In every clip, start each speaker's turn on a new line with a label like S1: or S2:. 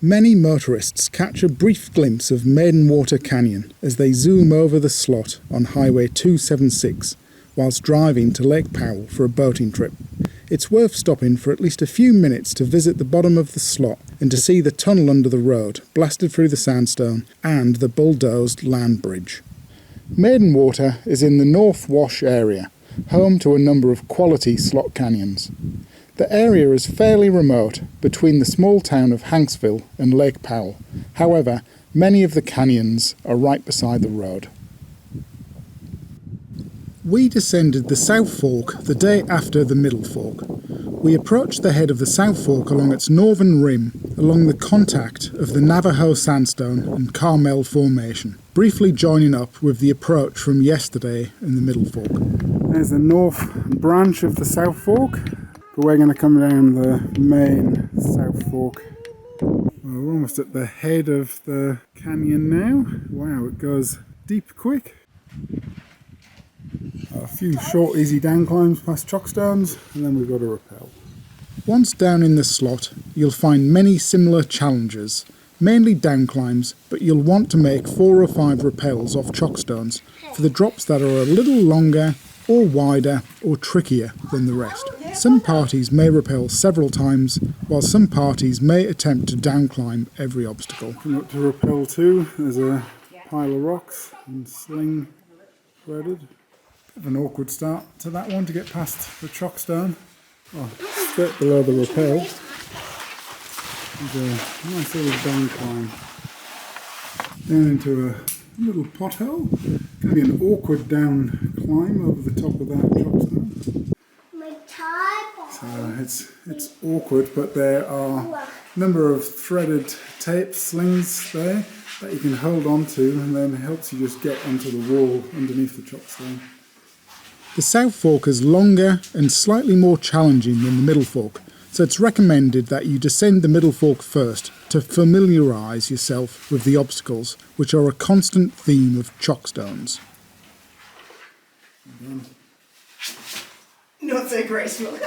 S1: Many motorists catch a brief glimpse of Maidenwater Canyon as they zoom over the slot on Highway 276 whilst driving to Lake Powell for a boating trip. It's worth stopping for at least a few minutes to visit the bottom of the slot and to see the tunnel under the road, blasted through the sandstone, and the bulldozed land bridge. Maidenwater is in the North Wash area, home to a number of quality slot canyons. The area is fairly remote between the small town of Hanksville and Lake Powell. However, many of the canyons are right beside the road. We descended the South Fork the day after the Middle Fork. We approached the head of the South Fork along its northern rim, along the contact of the Navajo Sandstone and Carmel Formation, briefly joining up with the approach from yesterday in the Middle Fork. There's the north branch of the South Fork, but we're going to come down the main South Fork. Well, we're almost at the head of the canyon now. Wow, it goes deep quick. A few short easy down climbs past chockstones, and then we've got a rappel. Once down in the slot, you'll find many similar challenges, mainly down climbs, but you'll want to make 4 or 5 rappels off chockstones for the drops that are a little longer or wider or trickier than the rest. Some parties may rappel several times, while some parties may attempt to down climb every obstacle. Coming up to rappel 2, there's a pile of rocks and sling threaded. Bit of an awkward start to that one to get past the chockstone. Oh, straight below the rappel. There's a nice little down climb. Down into a little pothole. Going to be an awkward down climb over the top of that chockstone. So it's awkward, but there are a number of threaded tape slings there that you can hold on to, and then helps you just get onto the wall underneath the chockstone. The South Fork is longer and slightly more challenging than the Middle Fork, so it's recommended that you descend the Middle Fork first to familiarise yourself with the obstacles, which are a constant theme of chockstones.
S2: Not so graceful.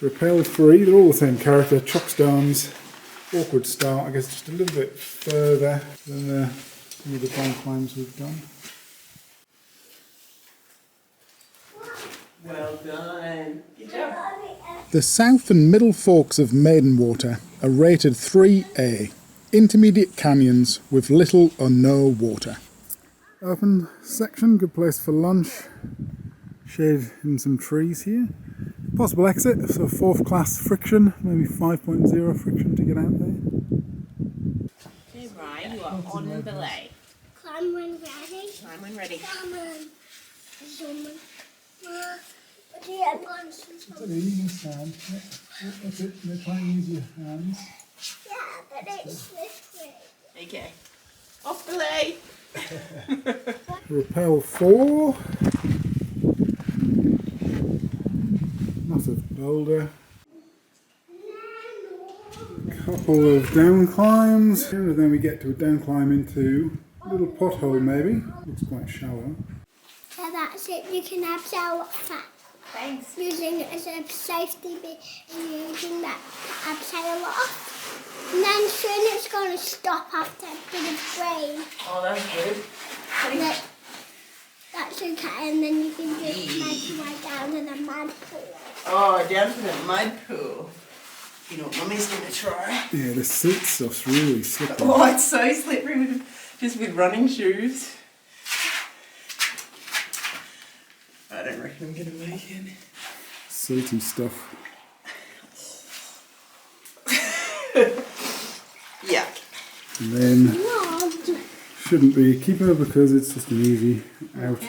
S1: Rappel 3, they're all the same character, chockstones, awkward start, I guess just a little bit further than some of the down climbs we've done.
S2: Well done. Good job.
S1: The South and Middle Forks of Maidenwater are rated 3A, intermediate canyons with little or no water. Open section, good place for lunch. Shade in some trees here. Possible exit, so 4th class friction, maybe 5.0 friction to get out there.
S2: Okay, Brian, you are on belay.
S3: Climb when ready.
S2: Climb when ready.
S3: Come on. Zoom.
S1: Using stand. That's it. They're trying to use your hands.
S3: Yeah, but it's this way.
S2: Okay. Off belay.
S1: Rappel 4. Massive boulder. Couple of down climbs. And then we get to a down climb into a little pothole maybe. Looks quite shallow.
S3: So that's it. You can abseil that.
S2: Thanks.
S3: Using it as a safety bit and using that to abseil off. And then soon it's going to stop after a bit of rain.
S2: Oh, that's good.
S3: And then, that's okay. And then you can just make your way down to the mud pool.
S2: Oh, down to the mud pool. You know what Mummy's going to try?
S1: Yeah, the seat stuff's really slippery.
S2: Oh, it's so slippery with running shoes. I don't reckon I'm going to make it.
S1: Seaty stuff.
S2: Yuck.
S1: And then shouldn't be a keeper because it's just an easy out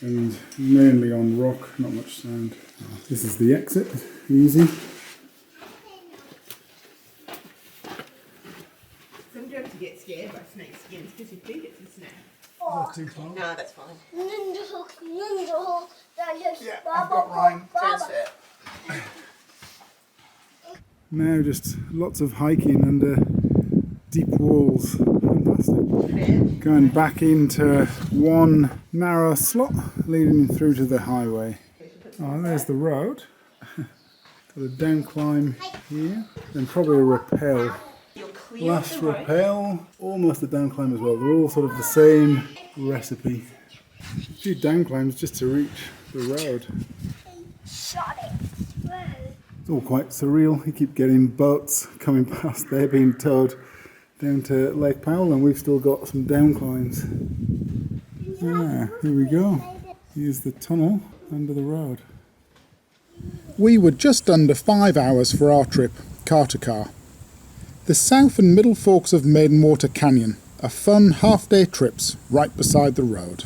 S1: and mainly on rock, not much sand. This is the exit, easy.
S2: Some jokes to get scared by snake skins because you think it's a snake.
S1: That's too far.
S2: No, that's fine.
S1: Yeah, I've got mine.
S2: Transfer.
S1: Now just lots of hiking under deep walls. Fantastic. Going back into one narrow slot leading through to the highway. Oh, there's the road. Got a down climb here, then probably a rappel.
S2: You'll clear
S1: Last
S2: the road.
S1: rappel, almost a down climb as well. They're all sort of the same recipe. A few down climbs just to reach the road.
S3: Shot it through.
S1: It's all quite surreal. You keep getting boats coming past. They're being towed down to Lake Powell, and we've still got some down climbs. Ah, here we go. Here's the tunnel under the road. We were just under 5 hours for our trip, car to car. The south and middle forks of Maidenwater Canyon are fun half-day trips right beside the road.